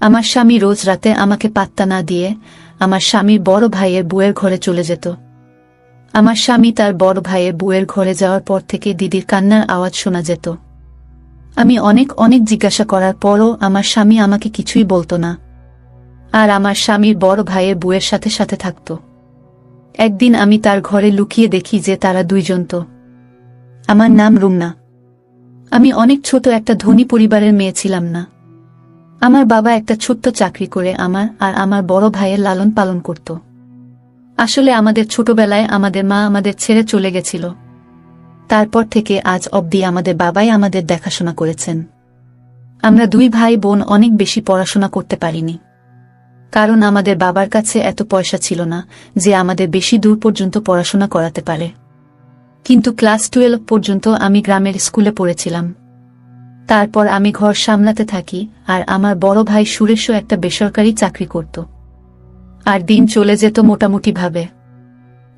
আমার স্বামী রোজ রাতে আমাকে পাত্তা না দিয়ে আমার স্বামীর বড় ভাইয়ের বউয়ের ঘরে চলে যেত। আমার স্বামী তার বড় ভাইয়ের বউয়ের ঘরে যাওয়ার পর থেকে দিদির কান্নার আওয়াজ শোনা যেত। আমি অনেক অনেক জিজ্ঞাসা করার পরও আমার স্বামী আমাকে কিছুই বলতো না, আর আমার স্বামীর বড় ভাইয়ের বউয়ের সাথে সাথে থাকত। একদিন আমি তার ঘরে লুকিয়ে দেখি যে তারা দুইজন তো। আমার নাম রুমনা। আমি অনেক ছোট একটা ধনী পরিবারের মেয়ে ছিলাম না। আমার বাবা একটা ছোট্ট চাকরি করে আমার আর আমার বড় ভাইয়ের লালন পালন করত। আসলে আমাদের ছোটবেলায় আমাদের মা আমাদের ছেড়ে চলে গেছিল। তারপর থেকে আজ অবধি আমাদের বাবাই আমাদের দেখাশোনা করেছেন। আমরা দুই ভাই বোন অনেক বেশি পড়াশোনা করতে পারিনি, কারণ আমাদের বাবার কাছে এত পয়সা ছিল না যে আমাদের বেশি দূর পর্যন্ত পড়াশোনা করাতে পারে। কিন্তু ক্লাস 12 পর্যন্ত আমি গ্রামের স্কুলে পড়েছিলাম। তারপর আমি ঘর সামলাতে থাকি, আর আমার বড় ভাই সুরেশও একটা বেসরকারি চাকরি করত। আর দিন চলে যেত মোটামুটি ভাবে।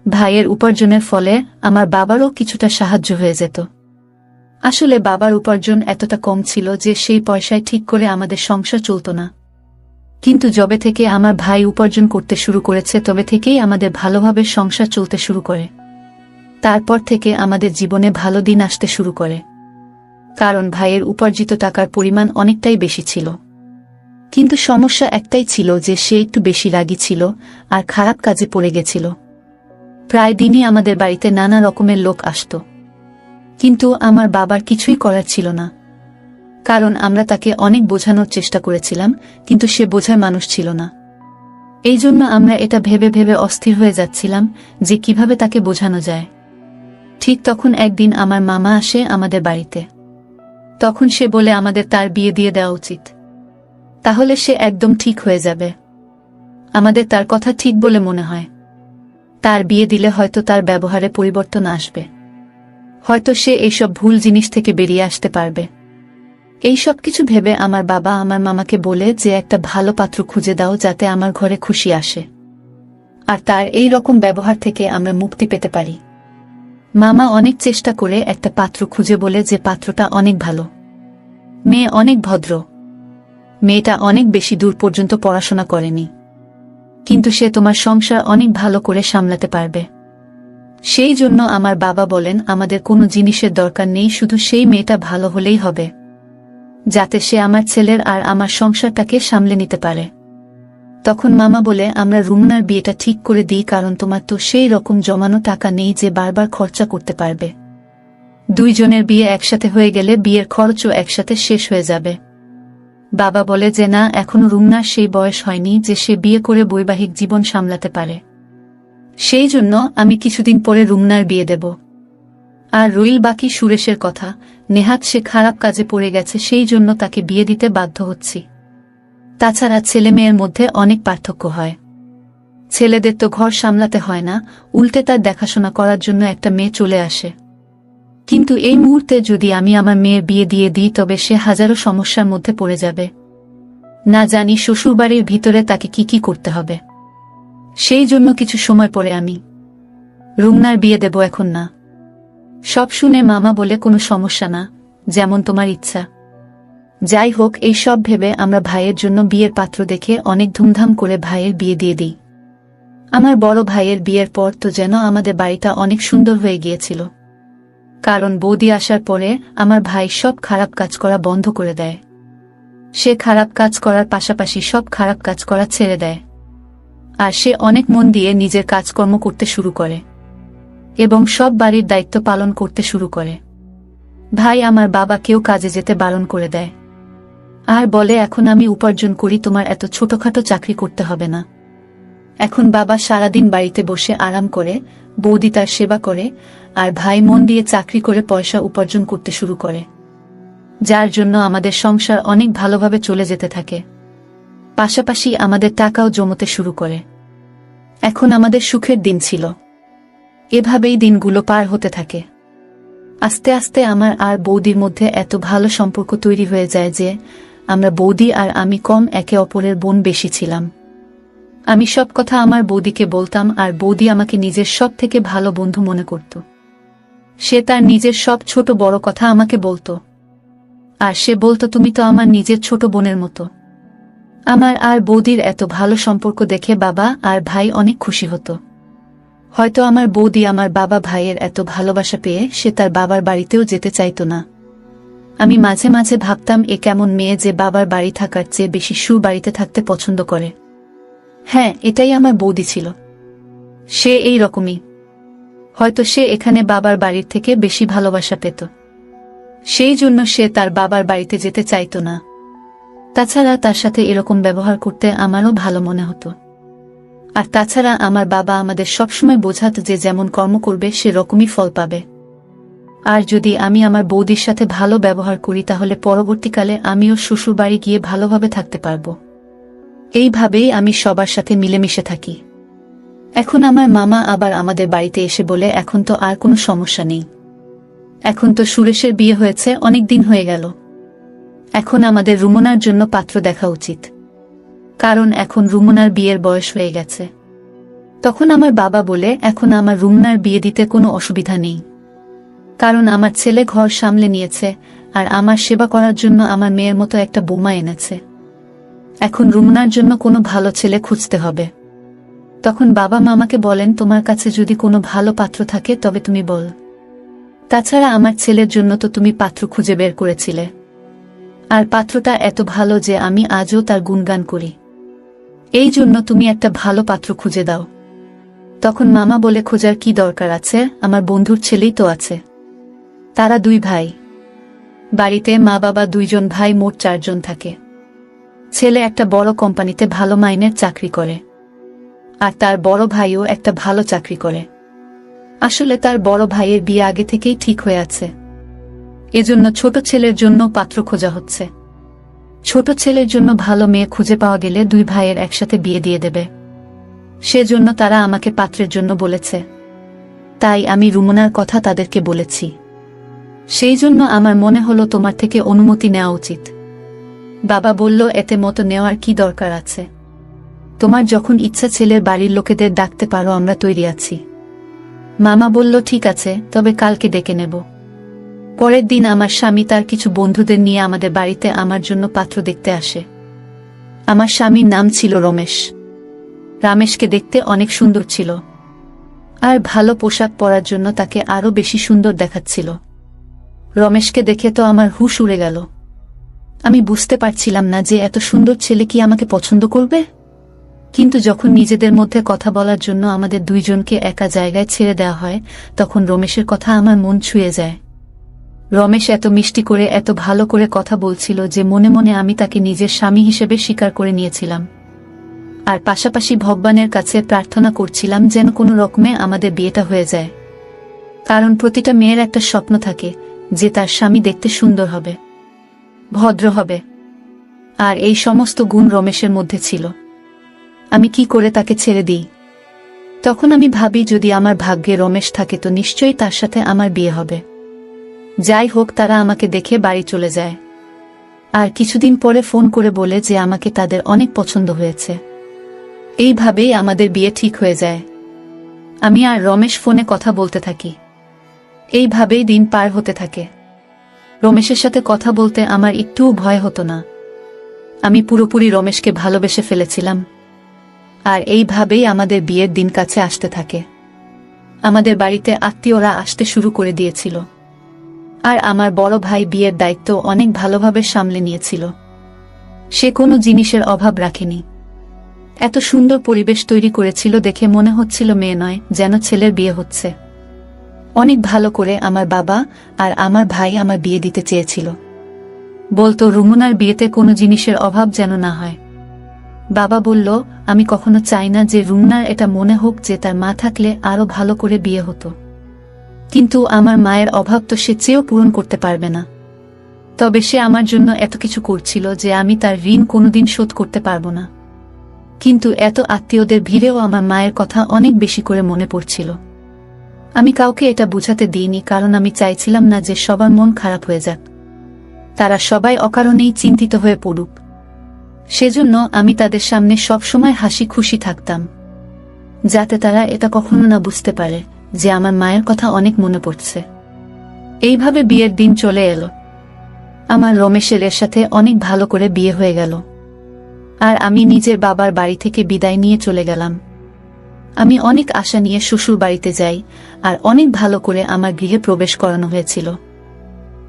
ভাইয়ের উপার্জনের ফলে আমার বাবারও কিছুটা সাহায্য হয়ে যেত। আসলে বাবার উপার্জন এতটা কম ছিল যে সেই পয়সায় ঠিক করে আমাদের সংসার চলত না। কিন্তু যবে থেকে আমার ভাই উপার্জন করতে শুরু করেছে তবে থেকেই আমাদের ভালোভাবে সংসার চলতে শুরু করে। তারপর থেকে আমাদের জীবনে ভালো দিন আসতে শুরু করে, কারণ ভাইয়ের উপার্জিত টাকার পরিমাণ অনেকটাই বেশি ছিল। কিন্তু সমস্যা একটাই ছিল যে সে একটু বেশি রাগী ছিল আর খারাপ কাজে পড়ে গেছিল। প্রায় দিনই আমাদের বাড়িতে নানা রকমের লোক আসত, কিন্তু আমার বাবার কিছুই করার ছিল না, কারণ আমরা তাকে অনেক বোঝানোর চেষ্টা করেছিলাম, কিন্তু সে বোঝার মানুষ ছিল না। এই জন্য আমরা এটা ভেবে ভেবে অস্থির হয়ে যাচ্ছিলাম যে কিভাবে তাকে বোঝানো যায়। ঠিক তখন একদিন আমার মামা আসে আমাদের বাড়িতে। তখন সে বলে আমাদের তার বিয়ে দিয়ে দেওয়া উচিত, তাহলে সে একদম ঠিক হয়ে যাবে। আমাদের তার কথা ঠিক বলে মনে হয়। তার বিয়ে দিলে হয়তো তার ব্যবহারে পরিবর্তন আসবে, হয়তো সে এইসব ভুল জিনিস থেকে বেরিয়ে আসতে পারবে। এই সব কিছু ভেবে আমার বাবা আমার মামাকে বলে যে একটা ভালো পাত্র খুঁজে দাও যাতে আমার ঘরে খুশি আসে, আর তার এই রকম ব্যবহার থেকে আমরা মুক্তি পেতে পারি। মামা অনেক চেষ্টা করে একটা পাত্র খুঁজে বলে যে পাত্রটা অনেক ভালো, মেয়ে অনেক ভদ্র, মেয়েটা অনেক বেশি দূর পর্যন্ত পড়াশোনা করেনি, কিন্তু সে তোমার সংসার অনেক ভালো করে সামলাতে পারবে। সেই জন্য আমার বাবা বলেন আমাদের কোনো জিনিসের দরকার নেই, শুধু সেই মেয়েটা ভালো হলেই হবে, যাতে সে আমার ছেলের আর আমার সংসারটাকে সামলে নিতে পারে। তখন মামা বলে আমরা রুমনার বিয়েটা ঠিক করে দিই, কারণ তোমার তো সেই রকম জমানো টাকা নেই যে বারবার খরচা করতে পারবে। দুইজনের বিয়ে একসাথে হয়ে গেলে বিয়ের খরচও একসাথে শেষ হয়ে যাবে। বাবা বলে যে না, এখনো রুমনার সেই বয়স হয়নি যে সে বিয়ে করে বৈবাহিক জীবন সামলাতে পারে। সেই জন্য আমি কিছুদিন পরে রুমনার বিয়ে দেব। আর রইল বাকি সুরেশের কথা। নেহাত সে খারাপ কাজে পড়ে গেছে, সেই জন্য তাকে বিয়ে দিতে বাধ্য হচ্ছি। তাছাড়া ছেলে মেয়ের মধ্যে অনেক পার্থক্য হয়। ছেলেদের তো ঘর সামলাতে হয় না, উল্টে তার দেখাশোনা করার জন্য একটা মেয়ে চলে আসে। কিন্তু এই মুহূর্তে যদি আমি আমার মেয়ের বিয়ে দিয়ে দিই তবে সে হাজারো সমস্যার মধ্যে পড়ে যাবে। না জানি শ্বশুরবাড়ির ভিতরে তাকে কি কি করতে হবে। সেই জন্য কিছু সময় পরে আমি রুমনার বিয়ে দেব, এখন না। সব শুনে মামা বলে কোনো সমস্যা না, যেমন তোমার ইচ্ছা। যাই হোক, এই সব ভেবে আমরা ভাইয়ের জন্য বিয়ের পাত্র দেখে অনেক ধুমধাম করে ভাইয়ের বিয়ে দিয়ে দিই। আমার বড় ভাইয়ের বিয়ের পর তো যেন আমাদের বাড়িটা অনেক সুন্দর হয়ে গিয়েছিল, কারণ বৌদি আসার পরে আমার ভাই সব খারাপ কাজ করা বন্ধ করে দেয়। সে খারাপ কাজ করার পাশাপাশি সব খারাপ কাজ করা ছেড়ে দেয়, আর সে অনেক মন দিয়ে নিজের কাজকর্ম করতে শুরু করে এবং সব বাড়ির দায়িত্ব পালন করতে শুরু করে। ভাই আমার বাবাকেও কাজে যেতে বারণ করে দেয়, আর বলে এখন আমি উপার্জন করি, তোমার এত ছোটখাটো চাকরি করতে হবে না। এখন বাবা সারাদিন বাড়িতে বসে আরাম করে, বৌদি তার সেবা করে, আর ভাই মন দিয়ে চাকরি করে পয়সা উপার্জন করতে শুরু করে, যার জন্য আমাদের সংসার অনেক ভালোভাবে চলে যেতে থাকে। পাশাপাশি আমাদের টাকাও জমতে শুরু করে। এখন আমাদের সুখের দিন ছিল। এভাবেই দিনগুলো পার হতে থাকে। আস্তে আস্তে আমার আর বৌদির মধ্যে এত ভালো সম্পর্ক তৈরি হয়ে যায় যে আমরা বৌদি আর আমি কম, একে অপরের বোন বেশি ছিলাম। আমি সব কথা আমার বৌদিকে বলতাম, আর বৌদি আমাকে নিজের সব থেকে ভালো বন্ধু মনে করত। সে তার নিজের সব ছোট বড় কথা আমাকে বলতো, আর সে বলতো তুমি তো আমার নিজের ছোট বোনের মতো। আমার আর বৌদির এত ভালো সম্পর্ক দেখে বাবা আর ভাই অনেক খুশি হতো। হয়তো আমার বৌদি আমার বাবা ভাইয়ের এত ভালোবাসা পেয়ে সে তার বাবার বাড়িতেও যেতে চাইতো না। আমি মাঝে মাঝে ভাবতাম এ কেমন মেয়ে যে বাবার বাড়ি থাকার চেয়ে বেশি বাড়িতে থাকতে পছন্দ করে। হ্যাঁ, এটাই আমার বৌদি ছিল। সে এই রকমই। হয়তো সে এখানে বাবার বাড়ির থেকে বেশি ভালোবাসা পেত, সেই জন্য সে তার বাবার বাড়িতে যেতে চাইতো না। তাছাড়া তার সাথে এরকম ব্যবহার করতে আমারও ভালো মনে হতো। আর তাছাড়া আমার বাবা আমাদের সবসময় বোঝাত যে যেমন কর্ম করবে সে রকমই ফল পাবে। আর যদি আমি আমার বৌদির সাথে ভালো ব্যবহার করি তাহলে পরবর্তীকালে আমিও শ্বশুর বাড়ি গিয়ে ভালোভাবে থাকতে পারব। এইভাবেই আমি সবার সাথে মিলেমিশে থাকি। এখন আমার মামা আবার আমাদের বাড়িতে এসে বলে এখন তো আর কোনো সমস্যা নেই, এখন তো সুরেশের বিয়ে হয়েছে, অনেক দিন হয়ে গেল, এখন আমাদের রুমনার জন্য পাত্র দেখা উচিত, কারণ এখন রুমনার বিয়ের বয়স হয়ে গেছে। তখন আমার বাবা বলে এখন আমার রুমনার বিয়ে দিতে কোনো অসুবিধা নেই, কারণ আমার ছেলে ঘর সামলে নিয়েছে আর আমার সেবা করার জন্য আমার মেয়ের মতো একটা বৌমা এনেছে। এখন রুমনার জন্য কোনো ভালো ছেলে খুঁজতে হবে। তখন বাবা মামাকে বলেন তোমার কাছে যদি কোনো ভালো পাত্র থাকে তবে তুমি বল। তাছাড়া আমার ছেলের জন্য তো তুমি পাত্র খুঁজে বের করেছিলে, আর পাত্রটা এত ভালো যে আমি আজও তার গুণগান করি, এই জন্য তুমি একটা ভালো পাত্র খুঁজে দাও। তখন মামা বলে খোঁজার কি দরকার আছে, আমার বন্ধুর ছেলেই তো আছে। তারা 2 ভাই, বাড়িতে মা বাবা 2 জন ভাই, মোট 4 জন থাকে। ছেলে একটা বড় কোম্পানিতে ভালো মাইনের চাকরি করে, আর তার বড় ভাইও একটা ভালো চাকরি করে। আসলে তার বড় ভাইয়ের বিয়ে আগে থেকেই ঠিক হয়ে আছে, এজন্য ছোট ছেলের জন্য পাত্র খোঁজা হচ্ছে। ছোট ছেলের জন্য ভালো মেয়ে খুঁজে পাওয়া গেলে 2 ভাইয়ের একসাথে বিয়ে দিয়ে দেবে, সেজন্য তারা আমাকে পাত্রের জন্য বলেছে। তাই আমি রুমনার কথা তাদেরকে বলেছি। সেই জন্য আমার মনে হলো তোমার থেকে অনুমতি নেওয়া উচিত। বাবা বলল এতে মতো নেওয়ার কি দরকার আছে, তোমার যখন ইচ্ছা ছেলের বাড়ির লোকেদের ডাকতে পারো, আমরা তৈরি আছি। মামা বলল ঠিক আছে, তবে কালকে ডেকে নেব। পরের দিন আমার স্বামী তার কিছু বন্ধুদের নিয়ে আমাদের বাড়িতে আমার জন্য পাত্র দেখতে আসে। আমার স্বামীর নাম ছিল রমেশ। রমেশকে দেখতে অনেক সুন্দর ছিল, আর ভালো পোশাক পরার জন্য তাকে আরো বেশি সুন্দর দেখাচ্ছিল। রমেশকে দেখে তো আমার হুঁশ উড়ে গেল। আমি বুঝতে পারছিলাম না যে এত সুন্দর ছেলে কি আমাকে পছন্দ করবে। কিন্তু যখন নিজেদের মধ্যে কথা বলার জন্য আমাদের 2 জনকে একা জায়গায় ছেড়ে দেওয়া হয়, তখন রমেশের কথা আমার মন ছুঁয়ে যায়। রমেশ এত মিষ্টি করে এত ভালো করে কথা বলছিল যে মনে মনে আমি তাকে নিজের স্বামী হিসেবে স্বীকার করে নিয়েছিলাম, আর পাশাপাশি ভগবানের কাছে প্রার্থনা করছিলাম যেন কোনো রকমে আমাদের বিয়েটা হয়ে যায়। কারণ প্রতিটা মেয়ের একটা স্বপ্ন থাকে যে তার স্বামী দেখতে সুন্দর হবে, ভদ্র হবে, আর এই সমস্ত গুণ রমেশের মধ্যে ছিল। আমি কি করে তাকে ছেড়ে দিই? তখন আমি ভাবি যদি আমার ভাগ্যে রমেশ থাকে তো নিশ্চয়ই তার সাথে আমার বিয়ে হবে। যাই হোক, তারা আমাকে দেখে বাড়ি চলে যায়, আর কিছুদিন পরে ফোন করে বলে যে আমাকে তাদের অনেক পছন্দ হয়েছে। এইভাবেই আমাদের বিয়ে ঠিক হয়ে যায়। আমি আর রমেশ ফোনে কথা বলতে থাকি। এইভাবেই দিন পার হতে থাকে। রমেশের সাথে কথা বলতে আমার একটুও ভয় হতো না। আমি পুরোপুরি রমেশকে ভালোবেসে ফেলেছিলাম, আর এইভাবেই আমাদের বিয়ের দিন কাছে আসতে থাকে। আমাদের বাড়িতে আত্মীয়রা আসতে শুরু করে দিয়েছিল, আর আমার বড় ভাই বিয়ের দায়িত্ব অনেক ভালোভাবে সামলে নিয়েছিল। সে কোনো জিনিসের অভাব রাখেনি। এত সুন্দর পরিবেশ তৈরি করেছিল দেখে মনে হচ্ছিল মেয়ে নয়, যেন ছেলের বিয়ে হচ্ছে। অনেক ভালো করে আমার বাবা আর আমার ভাই আমার বিয়ে দিতে চেয়েছিল। বলতো রুমনার বিয়েতে কোনো জিনিসের অভাব যেন না হয়। বাবা বলল আমি কখনো চাই না যে রুমনার এটা মনে হোক যে তার মা থাকলে আরো ভালো করে বিয়ে হতো। কিন্তু আমার মায়ের অভাব তো সে চেয়েও পূরণ করতে পারবে না। তবে সে আমার জন্য এত কিছু করছিল যে আমি তার ঋণ কোনোদিন শোধ করতে পারবো না। কিন্তু এত আত্মীয়দের ভিড়েও আমার মায়ের কথা অনেক বেশি করে মনে পড়ছিল। আমি কাউকে এটা বুঝাতে দিইনি, কারণ আমি চাইছিলাম না যে সবার মন খারাপ হয়ে যাক, তারা সবাই অকারণেই চিন্তিত হয়ে পড়ুক। সেজন্য আমি তাদের সামনে সব সময় হাসি খুশি থাকতাম, যাতে তারা এটা কখনো না বুঝতে পারে যে আমার মায়ের কথা অনেক মনে পড়ছে। এইভাবে বিয়ের দিন চলে এলো। আমার রমেশের সাথে অনেক ভালো করে বিয়ে হয়ে গেল। আর আমি নিজের বাবার বাড়ি থেকে বিদায় নিয়ে চলে গেলাম। আমি অনেক আশা নিয়ে শ্বশুর বাড়িতে যাই, আর অনেক ভালো করে আমার গৃহে প্রবেশ করানো হয়েছিল।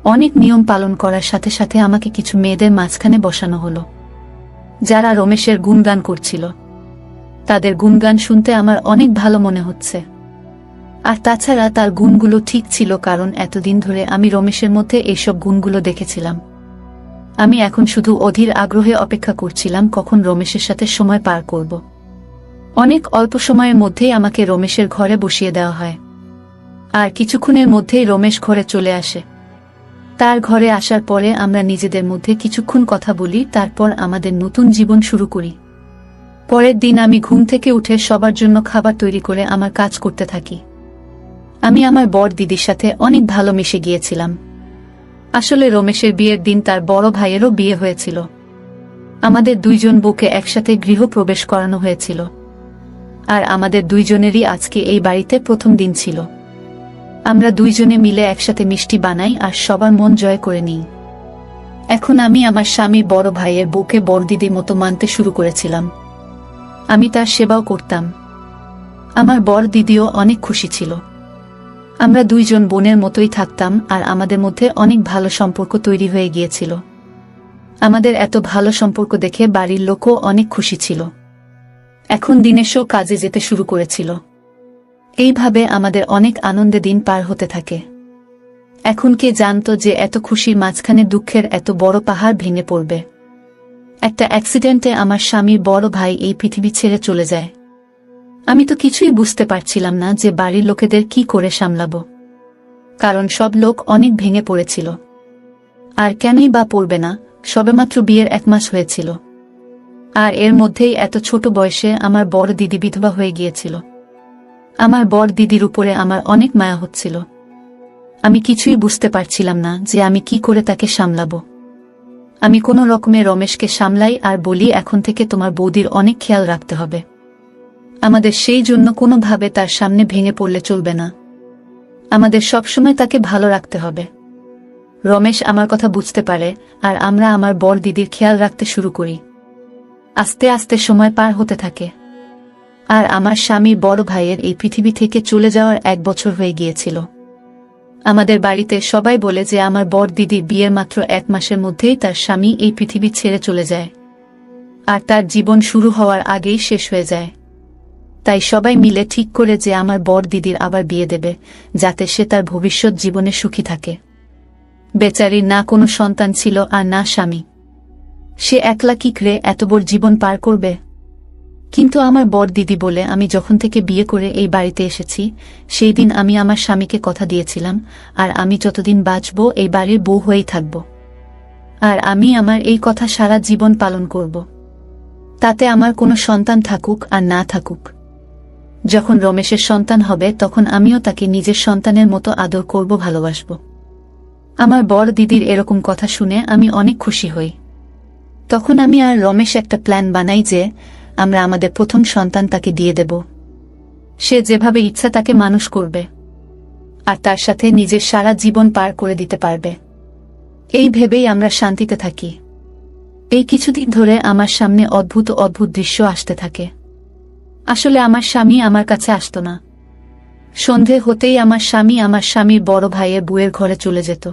অনেক নিয়ম পালন করার সাথে সাথে আমাকে কিছু মেয়েদের মাঝখানে বসানো হলো, যারা রমেশের গুণগান করছিল। তাদের গুণগান শুনতে আমার অনেক ভালো মনে হচ্ছে। আর তাছাড়া তার গুণগুলো ঠিক ছিল, কারণ এতদিন ধরে আমি রমেশের মধ্যে এইসব গুণগুলো দেখেছিলাম। আমি এখন শুধু অধীর আগ্রহে অপেক্ষা করছিলাম কখন রমেশের সাথে সময় পার করব। অনেক অল্প সময়ের মধ্যেই আমাকে রমেশের ঘরে বসিয়ে দেওয়া হয়, আর কিছুক্ষণের মধ্যেই রমেশ ঘরে চলে আসে। তার ঘরে আসার পরে আমরা নিজেদের মধ্যে কিছুক্ষণ কথা বলি, তারপর আমাদের নতুন জীবন শুরু করি। পরের দিন আমি ঘুম থেকে উঠে সবার জন্য খাবার তৈরি করে আমার কাজ করতে থাকি। আমি আমার বড় দিদির সাথে অনেক ভালো মিশে গিয়েছিলাম। আসলে রমেশের বিয়ের দিন তার বড় ভাইয়েরও বিয়ে হয়েছিল। আমাদের দুইজন বউকে একসাথে গৃহ প্রবেশ করানো হয়েছিল, আর আমাদের দুইজনেরই আজকে এই বাড়িতে প্রথম দিন ছিল। আমরা দুইজনে মিলে একসাথে মিষ্টি বানাই আর সবার মন জয় করে নিই। এখন আমি আমার স্বামী বড় ভাইয়ের বউকে বড় দিদির মতো মানতে শুরু করেছিলাম। আমি তার সেবাও করতাম। আমার বড় দিদিও অনেক খুশি ছিল। আমরা দুইজন বোনের মতোই থাকতাম, আর আমাদের মধ্যে অনেক ভালো সম্পর্ক তৈরি হয়ে গিয়েছিল। আমাদের এত ভালো সম্পর্ক দেখে বাড়ির লোকও অনেক খুশি ছিল। এখন দিনেশও কাজে যেতে শুরু করেছিল। এইভাবে আমাদের অনেক আনন্দে দিন পার হতে থাকে। এখন কে জানতো যে এত খুশির মাঝখানে দুঃখের এত বড় পাহাড় ভেঙে পড়বে। একটা অ্যাক্সিডেন্টে আমার স্বামীর বড় ভাই এই পৃথিবী ছেড়ে চলে যায়। আমি তো কিছুই বুঝতে পারছিলাম না যে বাড়ির লোকেদের কি করে সামলাবো, কারণ সব লোক অনেক ভেঙে পড়েছিল। আর কেনই বা পড়বে না, সবেমাত্র বিয়ের 1 মাস হয়েছিল, আর এর মধ্যেই এত ছোট বয়সে আমার বড় দিদি বিধবা হয়ে গিয়েছিল। আমার বড় দিদির উপরে আমার অনেক মায়া হচ্ছিল। আমি কিছুই বুঝতে পারছিলাম না যে আমি কি করে তাকে সামলাবো। আমি কোনো রকমে রমেশকে সামলাই আর বলি, এখন থেকে তোমার বৌদির অনেক খেয়াল রাখতে হবে। আমাদের সেই জন্য কোনোভাবে তার সামনে ভেঙে পড়লে চলবে না। আমাদের সবসময় তাকে ভালো রাখতে হবে। রমেশ আমার কথা বুঝতে পারে, আর আমরা আমার বড় দিদির খেয়াল রাখতে শুরু করি। আস্তে আস্তে সময় পার হতে থাকে, আর আমার স্বামীর বড় ভাইয়ের এই পৃথিবী থেকে চলে যাওয়ার 1 বছর হয়ে গিয়েছিল। আমাদের বাড়িতে সবাই বলে যে আমার বড় দিদির বিয়ের মাত্র 1 মাসের মধ্যেই তার স্বামী এই পৃথিবী ছেড়ে চলে যায়, আর তার জীবন শুরু হওয়ার আগেই শেষ হয়ে যায়। তাই সবাই মিলে ঠিক করে যে আমার বড় দিদির আবার বিয়ে দেবে, যাতে সে তার ভবিষ্যৎ জীবনে সুখী থাকে। বেচারির না কোনো সন্তান ছিল আর না স্বামী। সে একলা কি করে এত বড় জীবন পার করবে? কিন্তু আমার বড় দিদি বলে আমি যখন থেকে বিয়ে করে এই বাড়িতে এসেছি, সেই দিন আমি আমার স্বামীকে কথা দিয়েছিলাম, আর আমি যতদিন বাঁচব এই বাড়ির বউ হয়েই থাকব। আর আমি আমার এই কথা সারা জীবন পালন করব। তাতে আমার কোনো সন্তান থাকুক আর না থাকুক। যখন রমেশের সন্তান হবে তখন আমিও তাকে নিজের সন্তানের মতো আদর করব, ভালোবাসব। আমার বড় দিদির এরকম কথা শুনে আমি অনেক খুশি হই। তখন আমি আর রমেশ একটা প্ল্যান বানাই যে আমরা আমাদের প্রথম সন্তান তাকে দিয়ে দেব। সে যেভাবে ইচ্ছা তাকে মানুষ করবে, আর তার সাথে নিজের সারা জীবন পার করে দিতে পারবে। এই ভেবেই আমরা শান্তিতে থাকি। এই কিছুদিন ধরে আমার সামনে অদ্ভুত অদ্ভুত দৃশ্য আসতে থাকে। আসলে আমার স্বামী আমার কাছে আসতো না। সন্ধে হতেই আমার স্বামী আমার স্বামীর বড় ভাইয়ের বউয়ের ঘরে চলে যেত,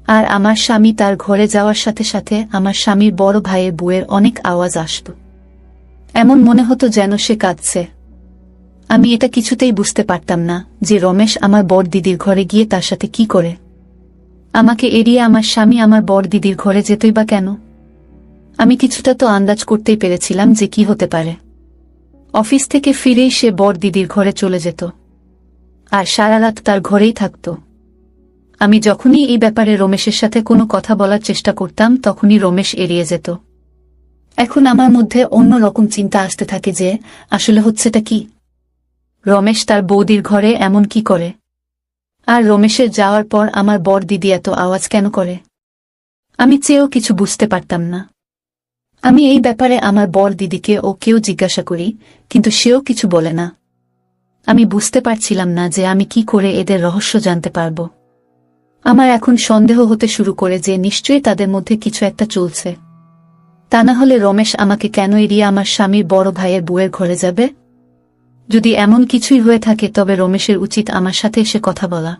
আর আমার স্বামী তার ঘরে যাওয়ার সাথে সাথে আমার স্বামীর বড় ভাইয়ের বউয়ের অনেক আওয়াজ আসত। এমন মনে হতো যেন সে কাঁদছে। আমি এটা কিছুতেই বুঝতে পারতাম না যে রমেশ আমার বড় দিদির ঘরে গিয়ে তার সাথে কি করে। আমাকে এড়িয়ে আমার স্বামী আমার বড় দিদির ঘরে যেতই বা কেন? আমি কিছুটা তো আন্দাজ করতেই পেরেছিলাম যে কি হতে পারে। অফিস থেকে ফিরেই সে বড় দিদির ঘরে চলে যেত, আর সারা রাত তার ঘরেই থাকত। আমি যখনই এই ব্যাপারে রমেশের সাথে কোনো কথা বলার চেষ্টা করতাম, তখনই রমেশ এড়িয়ে যেত। এখন আমার মধ্যে অন্য রকম চিন্তা আসতে থাকে যে আসলে হচ্ছেটা কি। রমেশ তার বৌদির ঘরে এমন কি করে? আর রমেশের যাওয়ার পর আমার বড় দিদি এত আওয়াজ কেন করে? আমি চেয়েও কিছু বুঝতে পারতাম না। আমি এই ব্যাপারে আমার বড় দিদিকে ও কেউ জিজ্ঞাসা করি, কিন্তু সেও কিছু বলে না। আমি বুঝতে পারছিলাম না যে আমি কি করে এদের রহস্য জানতে পারব। আমার এখন সন্দেহ হতে শুরু করে যে নিশ্চয়ই তাদের মধ্যে কিছু একটা চলছে। তা না হলে রমেশ আমাকে কেন এড়িয়ে আমার স্বামীর বড় ভাইয়ের বউয়ের ঘরে যাবে? যদি এমন কিছুই হয়ে থাকে তবে রমেশের উচিত আমার সাথে এসে কথা বলা।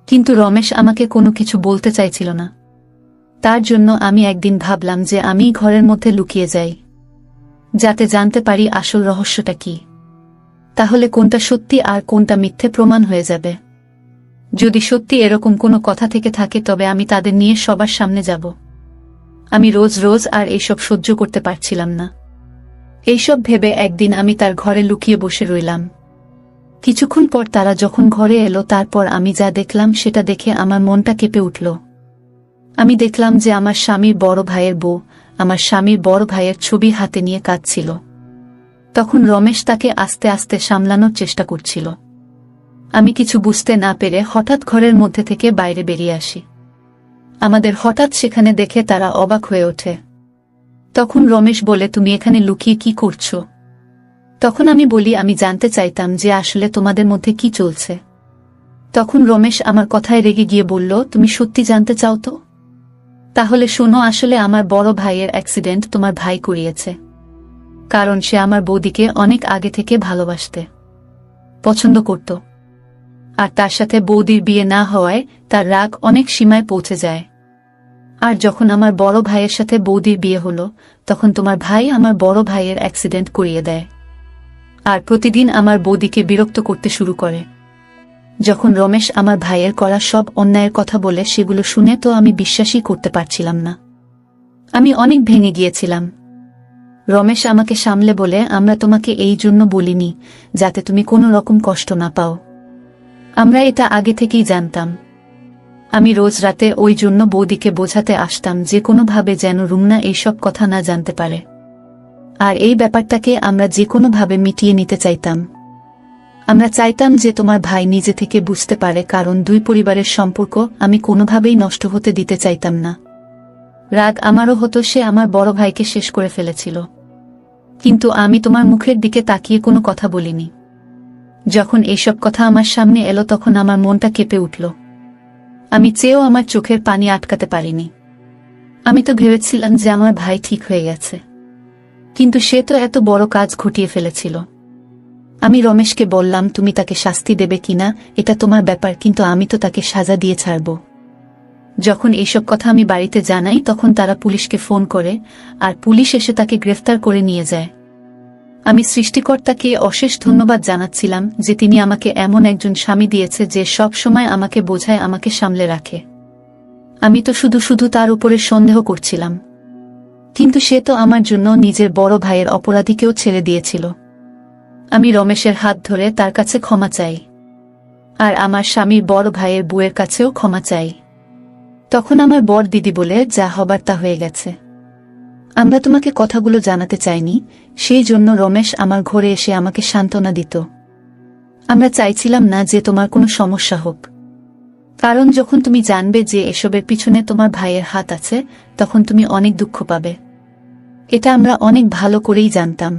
কিন্তু রমেশ আমাকে কোনো কিছু বলতে চাইছিল না। তার জন্য আমি একদিন ভাবলাম যে আমি ঘরের মধ্যে লুকিয়ে যাই, যাতে জানতে পারি আসল রহস্যটা কি। তাহলে কোনটা সত্যি আর কোনটা মিথ্যে প্রমাণ হয়ে যাবে। যদি সত্যি এরকম কোনো কথা থেকে থাকে তবে আমি তাদের নিয়ে সবার সামনে যাব। আমি রোজ রোজ আর এইসব সহ্য করতে পারছিলাম না। এইসব ভেবে একদিন আমি তার ঘরে লুকিয়ে বসে রইলাম। কিছুক্ষণ পর তারা যখন ঘরে এলো তারপর আমি যা দেখলাম সেটা দেখে আমার মনটা কেঁপে উঠল। আমি দেখলাম যে আমার স্বামীর বড় ভাইয়ের বউ আমার স্বামীর বড় ভাইয়ের ছবি হাতে নিয়ে কাঁদছিল। তখন রমেশ তাকে আস্তে আস্তে সামলানোর চেষ্টা করছিল। আমি কিছু বুঝতে না পেরে হঠাৎ ঘরের মধ্যে থেকে বাইরে বেরিয়ে আসি। আমাদের হঠাৎ সেখানে দেখে তারা অবাক হয়ে ওঠে। তখন রমেশ বলে, তুমি এখানে লুকিয়ে কি করছো? তখন আমি বলি, আমি জানতে চাইতাম যে আসলে তোমাদের মধ্যে কি চলছে। তখন রমেশ আমার কথায় রেগে গিয়ে বলল, তুমি সত্যি জানতে চাও তো? তাহলে শোনো, আসলে আমার বড় ভাইয়ের অ্যাক্সিডেন্ট তোমার ভাই করিয়েছে। কারণ সে আমার বৌদিকে অনেক আগে থেকে ভালোবাসতে পছন্দ করত, আর তার সাথে বৌদির বিয়ে না হওয়ায় তার রাগ অনেক সীমায় পৌঁছে যায়। আর যখন আমার বড় ভাইয়ের সাথে বৌদির বিয়ে হলো তখন তোমার ভাই আমার বড় ভাইয়ের অ্যাক্সিডেন্ট করিয়ে দেয়, আর প্রতিদিন আমার বৌদিকে বিরক্ত করতে শুরু করে। যখন রমেশ আমার ভাইয়ের করা সব অন্যায়ের কথা বলে সেগুলো শুনে তো আমি বিশ্বাসই করতে পারছিলাম না। আমি অনেক ভেঙে গিয়েছিলাম। রমেশ আমাকে সামলে বলে, আমরা তোমাকে এই জন্য বলিনি যাতে তুমি কোনো রকম কষ্ট না পাও। আমরা এটা আগে থেকেই জানতাম। আমি রোজ রাতে ওই জন্য বৌদিকে বোঝাতে আসতাম যে কোনোভাবে যেন রুমনা এইসব কথা না জানতে পারে, আর এই ব্যাপারটাকে আমরা যে কোনোভাবে মিটিয়ে নিতে চাইতাম। আমরা চাইতাম যে তোমার ভাই নিজে থেকে বুঝতে পারে, কারণ দুই পরিবারের সম্পর্ক আমি কোনোভাবেই নষ্ট হতে দিতে চাইতাম না। রাগ আমারও হতো, সে আমার বড় ভাইকে শেষ করে ফেলেছিল। কিন্তু আমি তোমার মুখের দিকে তাকিয়ে কোনো কথা বলিনি। যখন এইসব কথা আমার সামনে এলো তখন আমার মনটা কেঁপে উঠল। আমি চেয়েও আমার চোখের পানি আটকাতে পারিনি। আমি তো ভেবেছিলাম যে আমার ভাই ঠিক হয়ে গেছে, কিন্তু সে তো এত বড় কাজ ঘটিয়ে ফেলেছিল। আমি রমেশকে বললাম, তুমি তাকে শাস্তি দেবে কিনা এটা তোমার ব্যাপার, কিন্তু আমি তো তাকে সাজা দিয়ে ছাড়ব। যখন এইসব কথা আমি বাড়িতে জানাই তখন তারা পুলিশকে ফোন করে, আর পুলিশ এসে তাকে গ্রেফতার করে নিয়ে যায়। আমি সৃষ্টিকর্তাকে অশেষ ধন্যবাদ জানাচ্ছিলাম যে তিনি আমাকে এমন একজন স্বামী দিয়েছে যে সব সময় আমাকে বোঝায়, আমাকে সামলে রাখে। আমি তো শুধু শুধু তার উপরে সন্দেহ করছিলাম, কিন্তু সে তো আমার জন্য নিজের বড় ভাইয়ের অপরাধীকেও ছেড়ে দিয়েছিল। আমি রমেশের হাত ধরে তার কাছে ক্ষমা চাই, আর আমার স্বামীর বড় ভাইয়ের বউয়ের কাছেও ক্ষমা চাই। তখন আমার বড় দিদি বলে, যা হবার তা হয়ে গেছে, আমরা তোমাকে কথাগুলো জানাতে চাইনি, সেই জন্য রমেশ আমার ঘরে এসে আমাকে সান্ত্বনা দিত। আমরা চাইছিলাম না যে তোমার কোনো সমস্যা হোক, কারণ যখন তুমি জানবে যে এসবের পিছনে তোমার ভাইয়ের হাত আছে তখন তুমি অনেক দুঃখ পাবে। এটা আমরা অনেক ভালো করেই জানতাম।